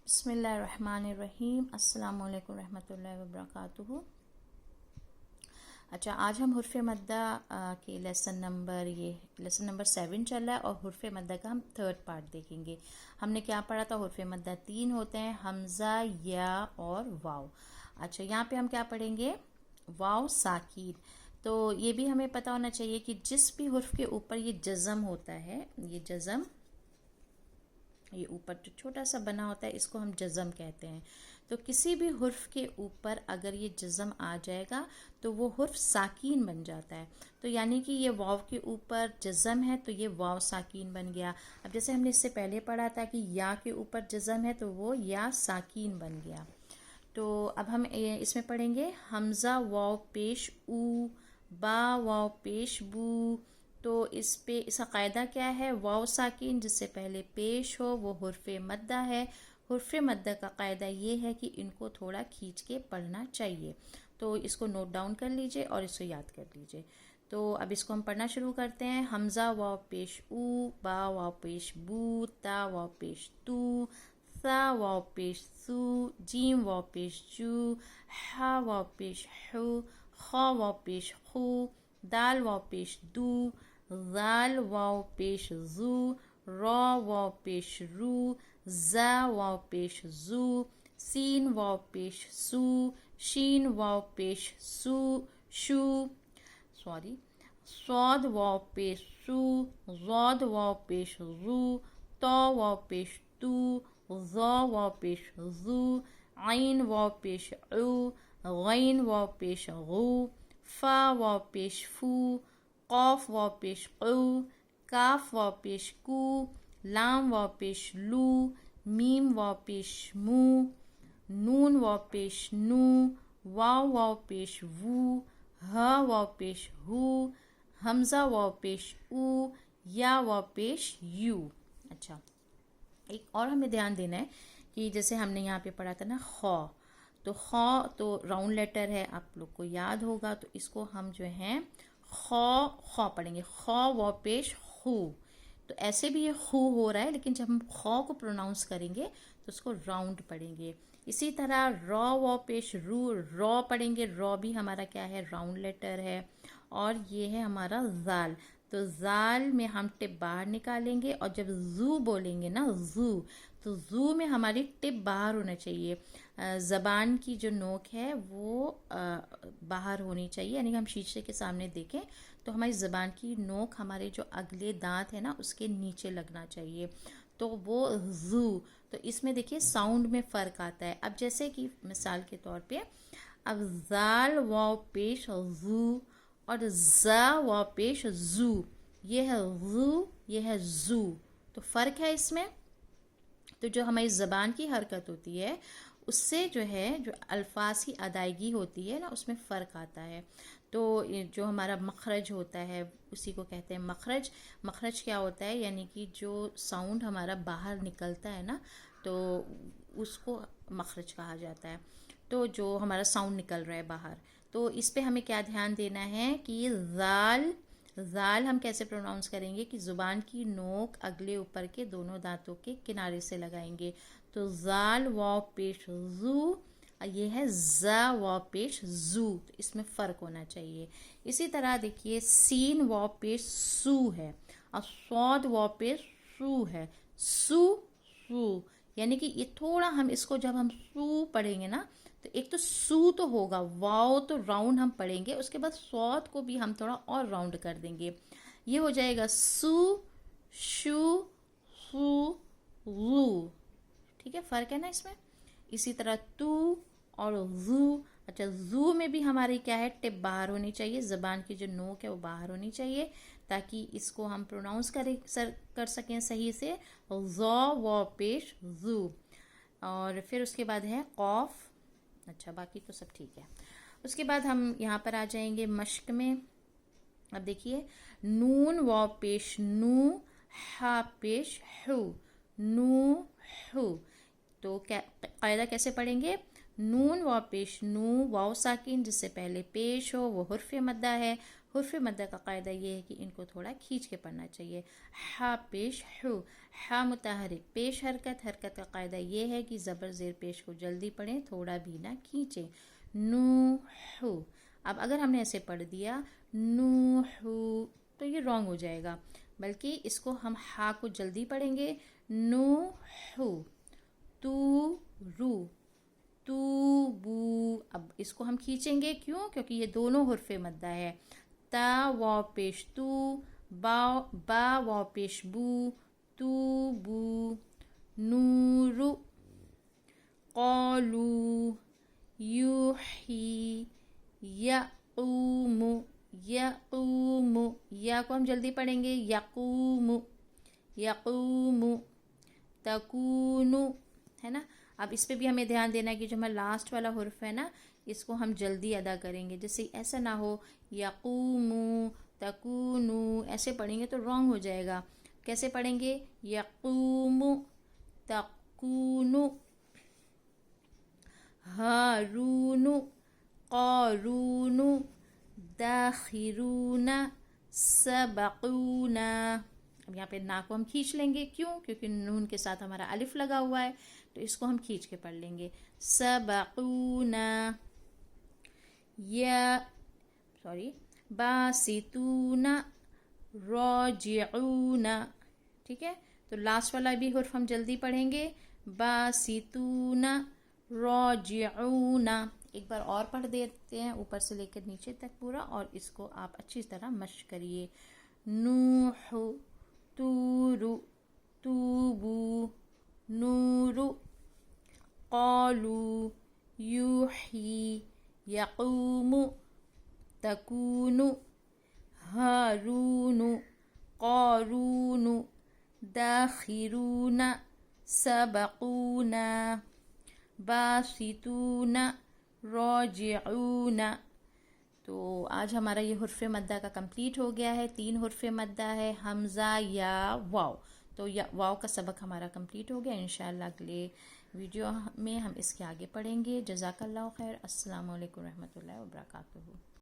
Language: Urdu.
بسم اللہ الرحمن الرحیم۔ السلام علیکم ورحمۃ اللہ وبرکاتہ۔ اچھا، آج ہم حرف مدہ کے لیسن نمبر 7 چل رہا ہے اور حرف مدہ کا ہم 3rd پارٹ دیکھیں گے۔ ہم نے کیا پڑھا تھا؟ حرف مدہ 3 ہوتے ہیں، حمزہ، یا اور واو۔ اچھا، یہاں پہ ہم کیا پڑھیں گے؟ واو ساکین۔ تو یہ بھی ہمیں پتہ ہونا چاہیے کہ جس بھی حرف کے اوپر یہ جزم ہوتا ہے، یہ جزم، یہ اوپر جو چھوٹا سا بنا ہوتا ہے اس کو ہم جزم کہتے ہیں۔ تو کسی بھی حرف کے اوپر اگر یہ جزم آ جائے گا تو وہ حرف ساکین بن جاتا ہے۔ تو یعنی کہ یہ واو کے اوپر جزم ہے تو یہ واو ساکین بن گیا۔ اب جیسے ہم نے اس سے پہلے پڑھا تھا کہ یا کے اوپر جزم ہے تو وہ یا ساکین بن گیا۔ تو اب ہم اس میں پڑھیں گے حمزہ واو پیش او، با واو پیش بو۔ تو اس کا قاعدہ کیا ہے؟ واو ساکین جس سے پہلے پیش ہو وہ حرف مدہ ہے۔ حرف مدہ کا قاعدہ یہ ہے کہ ان کو تھوڑا کھینچ کے پڑھنا چاہیے۔ تو اس کو نوٹ ڈاؤن کر لیجئے اور اس کو یاد کر لیجئے۔ تو اب اس کو ہم پڑھنا شروع کرتے ہیں۔ حمزہ واو پیش او، با واو پیش بو، تا واو پیش تو، ثا واو پیش سو، جیم واو پیش جو، ہا واو پیش حو، خا واو پیش خو، دال واو پیش دو، ذال واو پیش زو، را واو پیش رو، زا واو پیش زو، سین واو پیش سو، شین واو پیش سو شو، صاد واو پیش سو، ضاد واو پیش زو، تا واو پیش تو، ظا واو پیش زو، عین واو پیش عو، غین واو پیش غو، فا واو پیش فو، قاف واو پیش قو، کاف واو پیش کو، لام واو پیش لو، میم واو پیش مو، نون واو پیش نو، واو واو پیش وو، ہا واو پیش ہو، حمزہ واو پیش او، یا واو پیش یو۔ اچھا، ایک اور ہمیں دھیان دینا ہے کہ جیسے ہم نے یہاں پہ پڑھا تھا نا خا، تو خا تو راؤنڈ لیٹر ہے، آپ لوگ کو یاد ہوگا۔ تو اس کو ہم جو ہیں خا پڑھیں گے، خا واو پیش خو۔ تو ایسے بھی یہ خو ہو رہا ہے لیکن جب ہم خا کو پروناؤنس کریں گے تو اس کو راؤنڈ پڑھیں گے۔ اسی طرح را واو پیش رو، را پڑھیں گے، را بھی ہمارا کیا ہے؟ راؤنڈ لیٹر ہے۔ اور یہ ہے ہمارا زال، تو زال میں ہم ٹپ باہر نکالیں گے، اور جب زو بولیں گے نا، زو، تو زو میں ہماری ٹپ باہر ہونا چاہیے۔ زبان کی جو نوک ہے وہ باہر ہونی چاہیے، یعنی کہ ہم شیشے کے سامنے دیکھیں تو ہماری زبان کی نوک ہمارے جو اگلے دانت ہے نا اس کے نیچے لگنا چاہیے، تو وہ زو۔ تو اس میں دیکھیے ساؤنڈ میں فرق آتا ہے۔ اب جیسے کہ مثال کے طور پہ اب زال واو پیش زو اور زا واو پیش زو، یہ ہے زو، یہ ہے زو، تو فرق ہے اس میں۔ تو جو ہماری زبان کی حرکت ہوتی ہے اس سے جو ہے جو الفاظ کی ادائیگی ہوتی ہے نا اس میں فرق آتا ہے۔ تو جو ہمارا مخرج ہوتا ہے اسی کو کہتے ہیں مخرج۔ مخرج کیا ہوتا ہے؟ یعنی کہ جو ساؤنڈ ہمارا باہر نکلتا ہے نا تو اس کو مخرج کہا جاتا ہے۔ تو جو ہمارا ساؤنڈ نکل رہا ہے باہر، تو اس پہ ہمیں کیا دھیان دینا ہے کہ زال ہم کیسے پروناؤنس کریں گے کہ زبان کی نوک اگلے اوپر کے دونوں دانتوں کے کنارے سے لگائیں گے۔ تو زال واو پیش زو، یہ ہے زا واو پیش زو، تو اس میں فرق ہونا چاہیے۔ اسی طرح دیکھیے سین واو پیش سو ہے اور صاد واو پیش سو ہے، سو سو، یعنی کہ یہ تھوڑا ہم اس کو جب ہم سو پڑھیں گے نا تو ایک تو سو تو ہوگا، واو تو راؤنڈ ہم پڑھیں گے، اس کے بعد صاد کو بھی ہم تھوڑا اور راؤنڈ کر دیں گے، یہ ہو جائے گا سو شو سو غو۔ ٹھیک ہے، فرق ہے نا اس میں۔ اسی طرح تو اور زو۔ اچھا، زو میں بھی ہماری کیا ہے؟ ٹپ باہر ہونی چاہیے، زبان کی جو نوک ہے وہ باہر ہونی چاہیے تاکہ اس کو ہم پروناؤنس کر سکیں صحیح سے، زا واو پیش زو۔ اور پھر اس کے بعد ہے قاف۔ اچھا، باقی تو سب ٹھیک ہے۔ اس کے بعد ہم یہاں پر آ جائیں گے مشق میں۔ اب دیکھیے نون واو پیش نو، ہا پیش ہو، نو ہو۔ تو قاعدہ کیسے پڑھیں گے؟ نون واو پیش نو، واو ساکن جس سے پہلے پیش ہو وہ حرف مدہ ہے، حرف مدہ کا قاعدہ یہ ہے کہ ان کو تھوڑا کھینچ کے پڑھنا چاہیے. ہا پیش ہو، ہا متحرک پیش حرکت. حرکت کا قاعدہ یہ ہے کہ زبر زیر پیش کو جلدی پڑھیں، تھوڑا بھی نہ کھینچیں. نو ہو. اب اگر ہم نے ایسے پڑھ دیا نو ہو تو یہ رانگ ہو جائے گا، بلکہ اس کو ہم ہا کو جلدی پڑھیں گے. نو ہو. تو رو، تو بو. اب اس کو ہم کھینچیں گے، کیوں؟ کیونکہ یہ دونوں حرف مدہ ہے. تا واو پیش تو، با واو پیش بو، تو بو. نورو. قالو. یوحی. یقوم. یقوم. یا کو ہم جلدی پڑھیں گے یقوم. یقوم. تکونو، ہے نا. اب اس پہ بھی ہمیں دھیان دینا ہے کہ جو ہمارا لاسٹ والا حرف ہے نا، اس کو ہم جلدی ادا کریں گے. جیسے ایسا نہ ہو یقومو تکونو ایسے پڑھیں گے تو رانگ ہو جائے گا. کیسے پڑھیں گے؟ یقومو تکونو. ہارونو. قارونو. داخرون. سبقونا. اب یہاں پہ نا کو ہم کھینچ لیں گے، کیوں؟ کیونکہ نون کے ساتھ ہمارا الف لگا ہوا ہے، تو اس کو ہم کھینچ کے پڑھ لیں گے. سبقونا. باسطون. راجعون. ٹھیک ہے، تو لاسٹ والا بھی حرف ہم جلدی پڑھیں گے. باسطون. راجعون. ایک بار اور پڑھ دیتے ہیں اوپر سے لے کر نیچے تک پورا، اور اس کو آپ اچھی طرح مشق کریے. نوح. تورو. توبو. نورو. قالو. یوحی. یقوم. تکونو. ہارون. قارون. داخرون. سبقونا. باسطون. راجعون. تو آج ہمارا یہ حرف مدہ کا کمپلیٹ ہو گیا ہے. 3 حرف مدہ ہے، حمزہ، یا، واو. تو واو کا سبق ہمارا کمپلیٹ ہو گیا. انشاءاللہ اگلے ویڈیو میں ہم اس کے آگے پڑھیں گے. جزاک اللہ خیر. السلام علیکم ورحمۃ اللہ وبرکاتہ.